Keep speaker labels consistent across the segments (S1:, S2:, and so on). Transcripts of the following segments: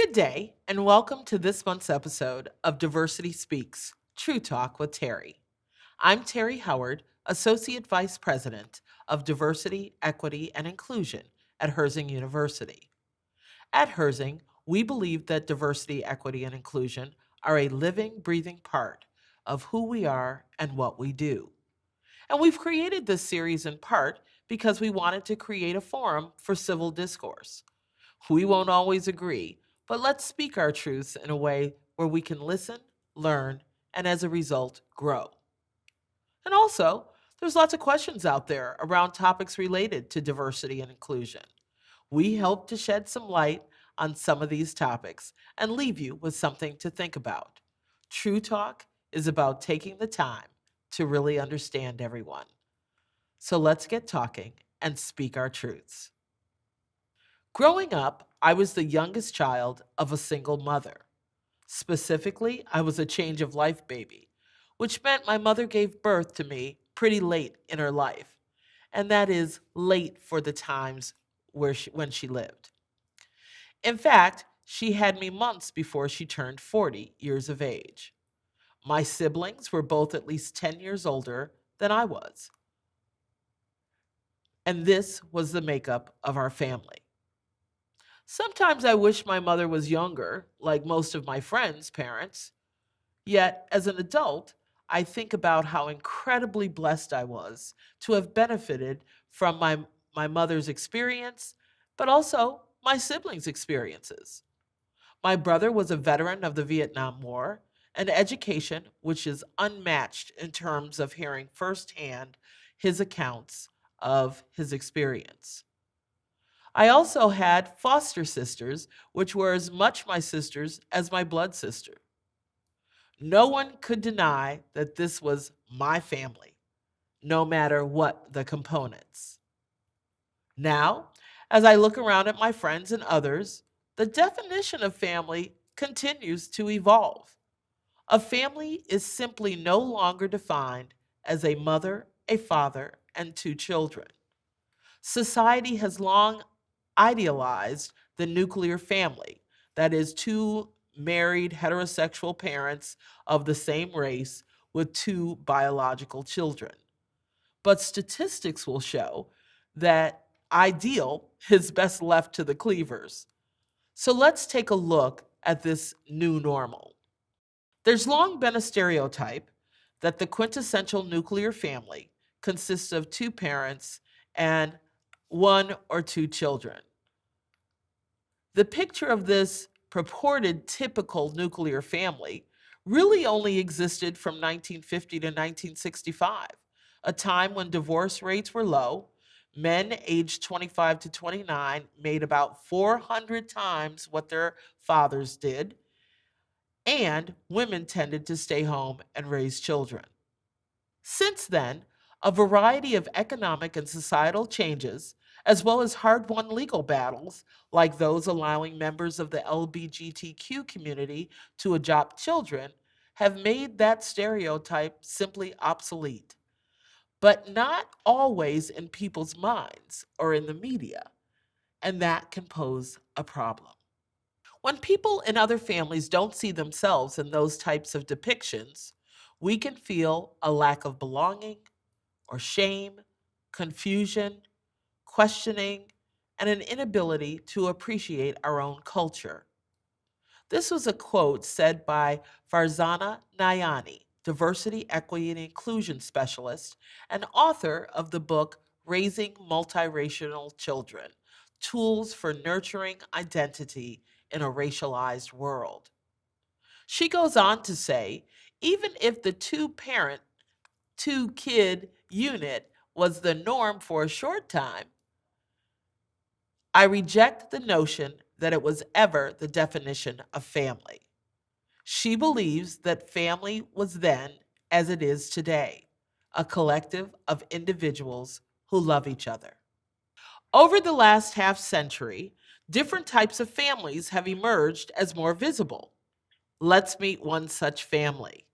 S1: Good day, and welcome to this month's episode of Diversity Speaks True Talk with Terri. I'm Terri Howard, Associate Vice President of Diversity, Equity, and Inclusion at Herzing University. At Herzing, we believe that diversity, equity, and inclusion are a living, breathing part of who we are and what we do. And we've created this series in part because we wanted to create a forum for civil discourse. We won't always agree, but let's speak our truths in a way where we can listen, learn, and as a result, grow. And also, there's lots of questions out there around topics related to diversity and inclusion. We hope to shed some light on some of these topics and leave you with something to think about. True Talk is about taking the time to really understand everyone. So let's get talking and speak our truths. Growing up, I was the youngest child of a single mother. Specifically, I was a change of life baby, which meant my mother gave birth to me pretty late in her life, and that is late for the times when she lived. In fact, she had me months before she turned 40 years of age. My siblings were both at least 10 years older than I was, and this was the makeup of our family. Sometimes I wish my mother was younger, like most of my friends' parents. Yet, as an adult, I think about how incredibly blessed I was to have benefited from my mother's experience, but also my siblings' experiences. My brother was a veteran of the Vietnam War, an education which is unmatched in terms of hearing firsthand his accounts of his experience. I also had foster sisters, which were as much my sisters as my blood sister. No one could deny that this was my family, no matter what the components. Now, as I look around at my friends and others, the definition of family continues to evolve. A family is simply no longer defined as a mother, a father, and two children. Society has long idealized the nuclear family, that is, two married heterosexual parents of the same race with two biological children. But statistics will show that ideal is best left to the cleavers. So let's take a look at this new normal. There's long been a stereotype that the quintessential nuclear family consists of two parents and one or two children. The picture of this purported typical nuclear family really only existed from 1950 to 1965, a time when divorce rates were low. Men aged 25 to 29 made about 400 times what their fathers did, and women tended to stay home and raise children. Since then, a variety of economic and societal changes, as well as hard won legal battles, like those allowing members of the LGBTQ community to adopt children, have made that stereotype simply obsolete. But not always in people's minds or in the media, and that can pose a problem. When people in other families don't see themselves in those types of depictions, we can feel a lack of belonging or shame, confusion, questioning, and an inability to appreciate our own culture. This was a quote said by Farzana Nayani, diversity, equity, and inclusion specialist and author of the book Raising Multiracial Children: Tools for Nurturing Identity in a Racialized World. She goes on to say, even if the two kid unit was the norm for a short time, I reject the notion that it was ever the definition of family. She believes that family was then as it is today, a collective of individuals who love each other. Over the last half century, different types of families have emerged as more visible. Let's meet one such family.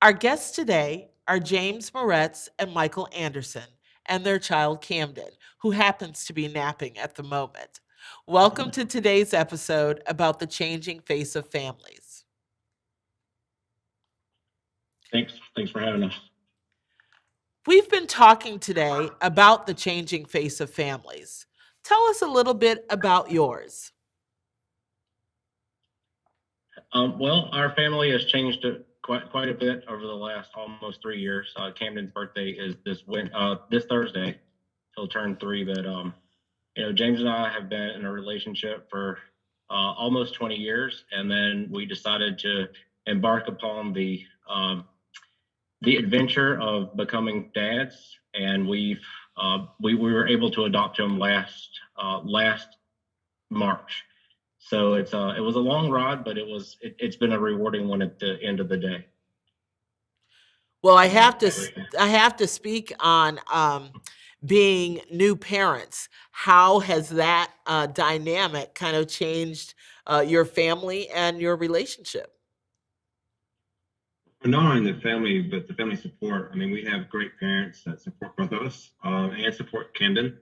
S1: Our guests today are James Moretz and Michael Anderson and their child Camden, who happens to be napping at the moment. Welcome to today's episode about the changing face of families.
S2: Thanks for having us.
S1: We've been talking today about the changing face of families. Tell us a little bit about yours.
S2: Well, our family has changed quite a bit over the last almost 3 years. Camden's birthday is this Thursday. He'll turn 3, but James and I have been in a relationship for almost 20 years, and then we decided to embark upon the adventure of becoming dads, and we were able to adopt him last March. So it was a long ride, but it's been a rewarding one at the end of the day.
S1: Well, I have to speak on being new parents. How has that dynamic kind of changed your family and your relationship?
S3: Not only the family, but the family support. I mean, we have great parents that support both of us and support Camden.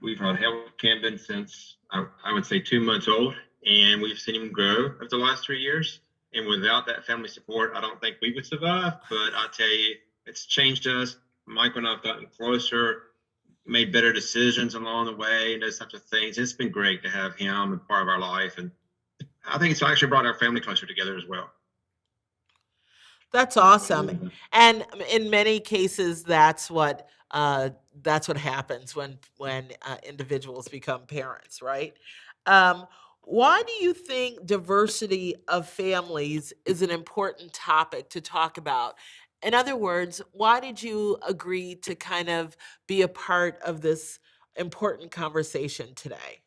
S3: We've helped Camden since I would say 2 months old, and we've seen him grow over the last 3 years. And without that family support, I don't think we would survive. But I tell you, it's changed us. Michael and I've gotten closer, made better decisions along the way, and those types of things. It's been great to have him a part of our life, and I think it's actually brought our family closer together as well.
S1: That's awesome.
S2: Absolutely.
S1: And in many cases, that's what happens when individuals become parents, right? Um, why do you think diversity of families is an important topic to talk about? In other words, why did you agree to kind of be a part of this important conversation today?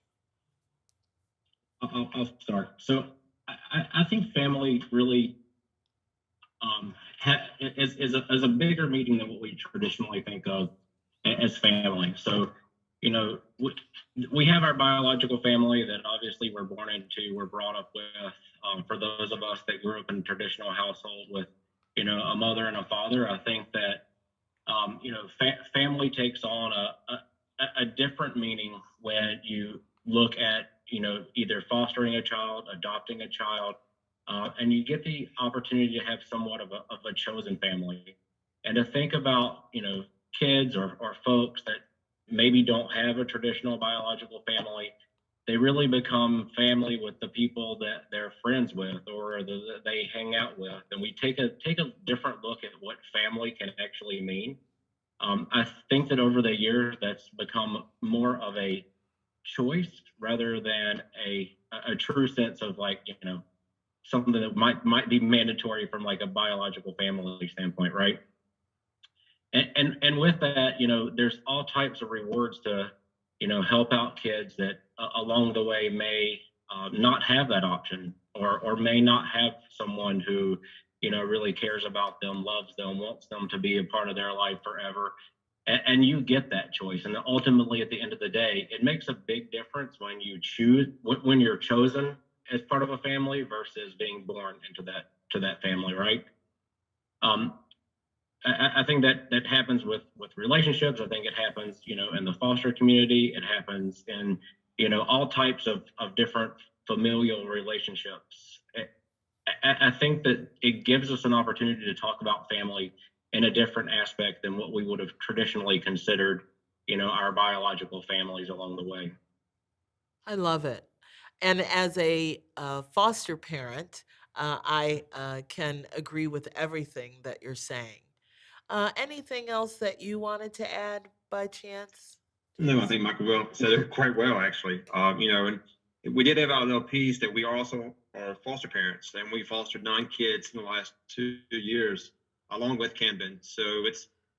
S2: I'll start. So I think family really is a bigger meaning than what we traditionally think of as family. So, you know, we have our biological family that obviously we're born into, we're brought up with. For those of us that grew up in a traditional household with, a mother and a father, I think that, family takes on a different meaning when you look at, either fostering a child, adopting a child, and you get the opportunity to have somewhat of a chosen family. And to think about, kids or folks that maybe don't have a traditional biological family, they really become family with the people that they're friends with or that they hang out with. And we take a different look at what family can actually mean. I think that over the years, that's become more of a choice rather than a true sense of like, something that might be mandatory from like a biological family standpoint, right? And with that, there's all types of rewards to, help out kids that along the way may not have that option or may not have someone who, really cares about them, loves them, wants them to be a part of their life forever. And you get that choice. And ultimately, at the end of the day, it makes a big difference when you choose, when you're chosen as part of a family versus being born into that family, right? Um, I think that happens with relationships. I think it happens, in the foster community. It happens in, all types of different familial relationships. I think that it gives us an opportunity to talk about family in a different aspect than what we would have traditionally considered, our biological families along the way.
S1: I love it. And as a foster parent, I can agree with everything that you're saying. Anything else that you wanted to add by chance,
S3: No, I
S1: James?
S3: think Michael well said it quite well, actually. And we did have our little piece that we are also are foster parents, and we fostered 9 kids in the last 2 years, along with Camden. So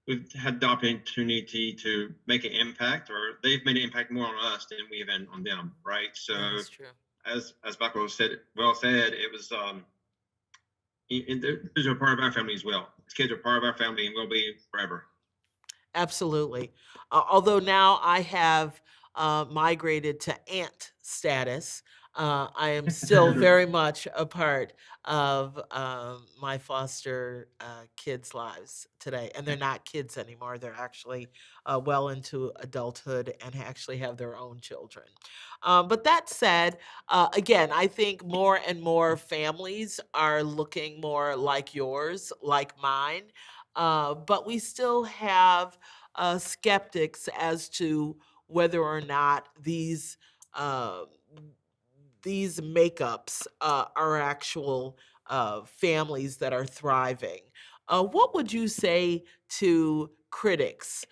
S3: we've had the opportunity to make an impact, or they've made an impact more on us than we have been on them, right?
S1: That
S3: So
S1: is true.
S3: as Michael said, it was these are part of our family as well. These kids are part of our family and will be forever.
S1: Absolutely. Although now I have migrated to aunt status, I am still very much a part of my foster kids' lives today. And they're not kids anymore. They're actually well into adulthood and actually have their own children. But that said, again, I think more and more families are looking more like yours, like mine. But we still have skeptics as to whether or not uh, these makeups are actual families that are thriving. What would you say to critics,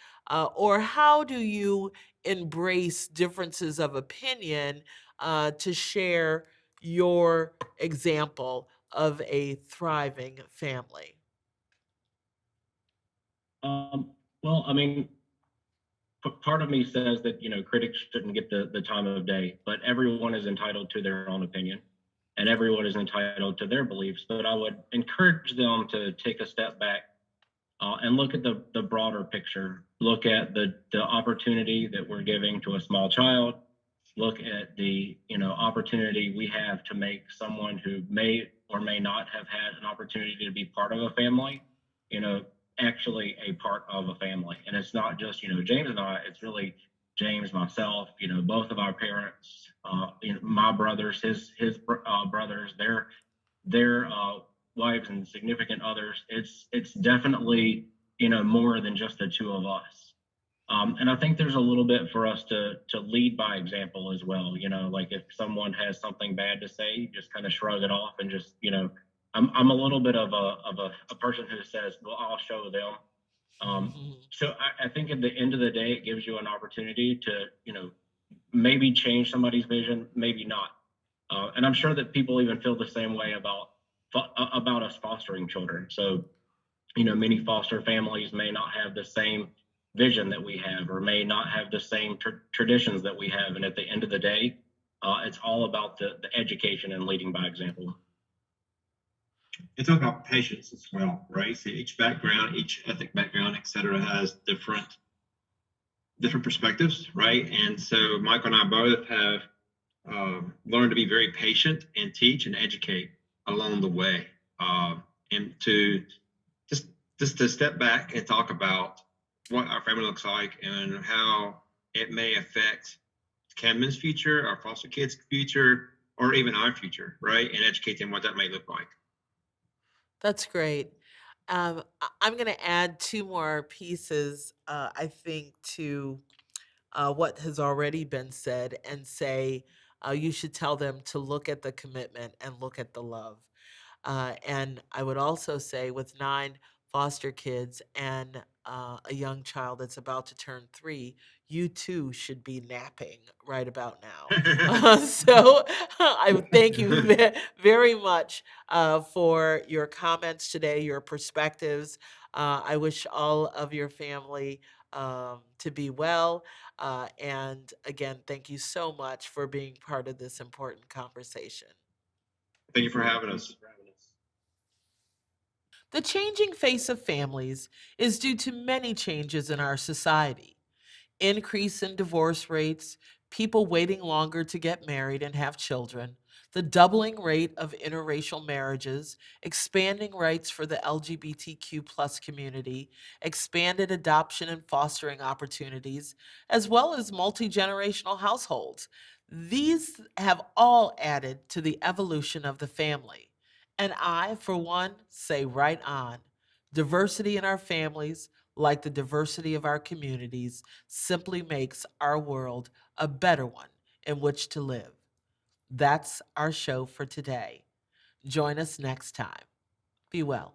S1: or how do you embrace differences of opinion to share your example of a thriving family?
S2: Um, well, I mean, part of me says that critics shouldn't get the time of day, but everyone is entitled to their own opinion, and everyone is entitled to their beliefs. But I would encourage them to take a step back and look at the broader picture. Look at the opportunity that we're giving to a small child. Look at the opportunity we have to make someone who may or may not have had an opportunity to be part of a family, you know, actually a part of a family. And it's not just James and I. It's really James, myself, both of our parents, my brothers, his brothers, their wives and significant others. It's definitely more than just the two of us. And I think there's a little bit for us to lead by example as well. Like if someone has something bad to say, just kind of shrug it off and just I'm a little bit of a person who says, well, I'll show them.
S1: Mhm.
S2: So I think at the end of the day, it gives you an opportunity to maybe change somebody's vision, maybe not. And I'm sure that people even feel the same way about us fostering children. So, many foster families may not have the same vision that we have, or may not have the same traditions that we have. And at the end of the day, it's all about the education and leading by example.
S3: It's all about patience as well, right? So each background, each ethnic background, et cetera, has different perspectives, right? And so Michael and I both have learned to be very patient and teach and educate along the way, and to just to step back and talk about what our family looks like and how it may affect Camden's future, our foster kids' future, or even our future, right? And educate them what that may look like.
S1: That's great. I'm going to add two more pieces, I think, to what has already been said and say you should tell them to look at the commitment and look at the love. And I would also say, with 9 foster kids and a young child that's about to turn 3, you too should be napping right about now. So I would thank you very much for your comments today, your perspectives. I wish all of your family to be well. And again, thank you so much for being part of this important conversation.
S3: Thank you for having us.
S1: The changing face of families is due to many changes in our society: increase in divorce rates, people waiting longer to get married and have children, the doubling rate of interracial marriages, expanding rights for the LGBTQ plus community, expanded adoption and fostering opportunities, as well as multi generational households. These have all added to the evolution of the family. And I, for one, say right on. Diversity in our families, like the diversity of our communities, simply makes our world a better one in which to live. That's our show for today. Join us next time. Be well.